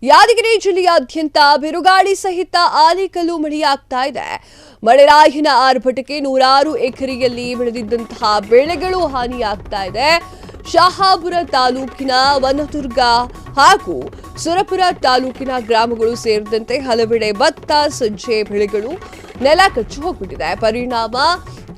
ಯಾದಗಿರಿ ಜಿಲ್ಲೆಯಾದ್ಯಂತ ಬಿರುಗಾಳಿ ಸಹಿತ ಆಲಿಕಲ್ಲು ಮಳೆಯಾಗ್ತಾ ಇದೆ. ಮಳೆರಾಯಿನ ಆರ್ಭಟಕ್ಕೆ ನೂರಾರು ಎಕರೆಯಲ್ಲಿ ಬೆಳೆದಿದ್ದಂತಹ ಬೆಳೆಗಳು ಹಾನಿಯಾಗ್ತಾ ಇದೆ. ಶಹಾಪುರ ತಾಲೂಕಿನ ವನದುರ್ಗ ಹಾಗೂ ಸುರಪುರ ತಾಲೂಕಿನ ಗ್ರಾಮಗಳು ಸೇರಿದಂತೆ ಹಲವೆಡೆ ಭತ್ತ, ಸಜ್ಜೆ ಬೆಳೆಗಳು ನೆಲ ಕಚ್ಚಿ ಹೋಗ್ಬಿಟ್ಟಿದೆ. ಪರಿಣಾಮ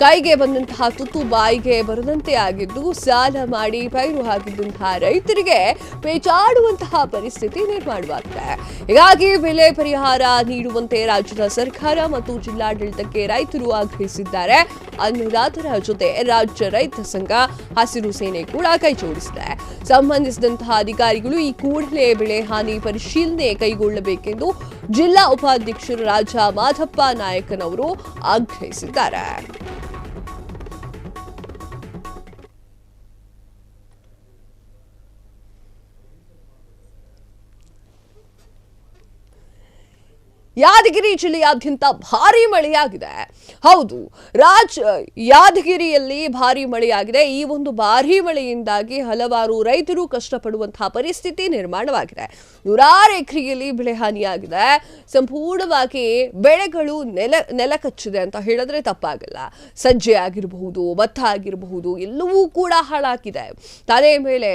ಕೈಗೆ ಬಂದಂತಹ ತುತ್ತು ಬಾಯಿಗೆ ಬರದಂತೆ ಆಗಿದ್ದು, ಸಾಲ ಮಾಡಿ ಪೈರು ಹಾಕಿದ್ದಂತಹ ರೈತರಿಗೆ ಪೇಚಾಡುವಂತಹ ಪರಿಸ್ಥಿತಿ ನಿರ್ಮಾಣವಾಗಿದೆ. ಹೀಗಾಗಿ ಬೆಳೆ ಪರಿಹಾರ ನೀಡುವಂತೆ ರಾಜ್ಯದ ಸರ್ಕಾರ ಮತ್ತು ಜಿಲ್ಲಾಡಳಿತಕ್ಕೆ ರೈತರು ಆಗ್ರಹಿಸಿದ್ದಾರೆ. ಅನ್ನದಾತರ ಜೊತೆ ರಾಜ್ಯ ರೈತ ಸಂಘ, ಹಸಿರು ಸೇನೆ ಕೂಡ ಕೈ ಜೋಡಿಸಿದೆ. ಸಂಬಂಧಿಸಿದಂತಹ ಅಧಿಕಾರಿಗಳು ಈ ಕೂಡಲೇ ಬೆಳೆ ಹಾನಿ ಪರಿಶೀಲನೆ ಕೈಗೊಳ್ಳಬೇಕೆಂದು ಜಿಲ್ಲಾ ಉಪಾಧ್ಯಕ್ಷರು ರಾಜ ಮಾಧಪ್ಪ ನಾಯಕನವರು ಆಗ್ರಹಿಸಿದ್ದಾರೆ. ಯಾದಗಿರಿ ಜಿಲ್ಲೆಯಾದ್ಯಂತ ಭಾರೀ ಮಳೆಯಾಗಿದೆ. ಹೌದು, ಯಾದಗಿರಿಯಲ್ಲಿ ಭಾರೀ ಮಳೆಯಾಗಿದೆ. ಈ ಒಂದು ಭಾರೀ ಮಳೆಯಿಂದಾಗಿ ಹಲವಾರು ರೈತರು ಕಷ್ಟಪಡುವಂತಹ ಪರಿಸ್ಥಿತಿ ನಿರ್ಮಾಣವಾಗಿದೆ. ನೂರಾರು ಎಕರೆಯಲ್ಲಿ ಬೆಳೆ ಹಾನಿಯಾಗಿದೆ. ಸಂಪೂರ್ಣವಾಗಿ ಬೆಳೆಗಳು ನೆಲ ಕಚ್ಚಿದೆ ಅಂತ ಹೇಳಿದ್ರೆ ತಪ್ಪಾಗಲ್ಲ. ಸಜ್ಜೆ ಆಗಿರಬಹುದು, ಭತ್ತ ಆಗಿರಬಹುದು, ಎಲ್ಲವೂ ಕೂಡ ಹಾಳಾಗಿದೆ. ತಲೆ ಮೇಲೆ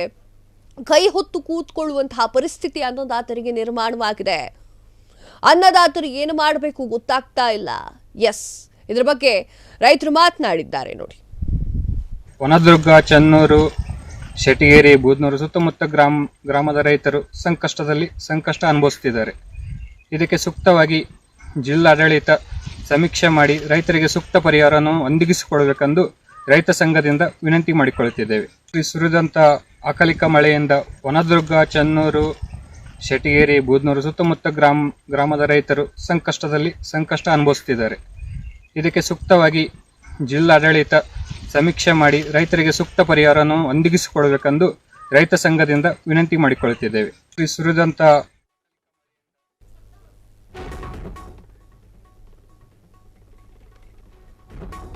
ಕೈ ಹೊತ್ತು ಕೂತ್ಕೊಳ್ಳುವಂತಹ ಪರಿಸ್ಥಿತಿ ಅನ್ನದಾತರಿಗೆ ನಿರ್ಮಾಣವಾಗಿದೆ. ಅನ್ನದಾತರು ಏನು ಮಾಡಬೇಕು ಗೊತ್ತಾಗ್ತಾ ಇಲ್ಲ. ಇದ್ರ ಬಗ್ಗೆ ರೈತರು ಮಾತನಾಡಿದ್ದಾರೆ ನೋಡಿ. ವನದುರ್ಗ, ಚನ್ನೂರು, ಶೆಟ್ಟಿಗೇರಿ, ಬೂದ್ನೂರು ಸುತ್ತಮುತ್ತ ಗ್ರಾಮದ ರೈತರು ಸಂಕಷ್ಟ ಅನುಭವಿಸುತ್ತಿದ್ದಾರೆ. ಇದಕ್ಕೆ ಸೂಕ್ತವಾಗಿ ಜಿಲ್ಲಾಡಳಿತ ಸಮೀಕ್ಷೆ ಮಾಡಿ ರೈತರಿಗೆ ಸೂಕ್ತ ಪರಿಹಾರವನ್ನು ಒದಗಿಸಿಕೊಡಬೇಕೆಂದು ರೈತ ಸಂಘದಿಂದ ವಿನಂತಿ ಮಾಡಿಕೊಳ್ಳುತ್ತಿದ್ದೇವೆ. ಸುರಿದಂತ ಅಕಾಲಿಕ ಮಳೆಯಿಂದ ವನದುರ್ಗ, ಚನ್ನೂರು, ಶೆಟ್ಟಿಗೇರಿ, ಬೂದ್ನೂರು ಸುತ್ತಮುತ್ತ ಗ್ರಾಮದ ರೈತರು ಸಂಕಷ್ಟ ಅನುಭವಿಸುತ್ತಿದ್ದಾರೆ. ಇದಕ್ಕೆ ಸೂಕ್ತವಾಗಿ ಜಿಲ್ಲಾಡಳಿತ ಸಮೀಕ್ಷೆ ಮಾಡಿ ರೈತರಿಗೆ ಸೂಕ್ತ ಪರಿಹಾರವನ್ನು ಒದಗಿಸಿಕೊಡಬೇಕೆಂದು ರೈತ ಸಂಘದಿಂದ ವಿನಂತಿ ಮಾಡಿಕೊಳ್ಳುತ್ತಿದ್ದೇವೆ. ಸುರಿದಂತ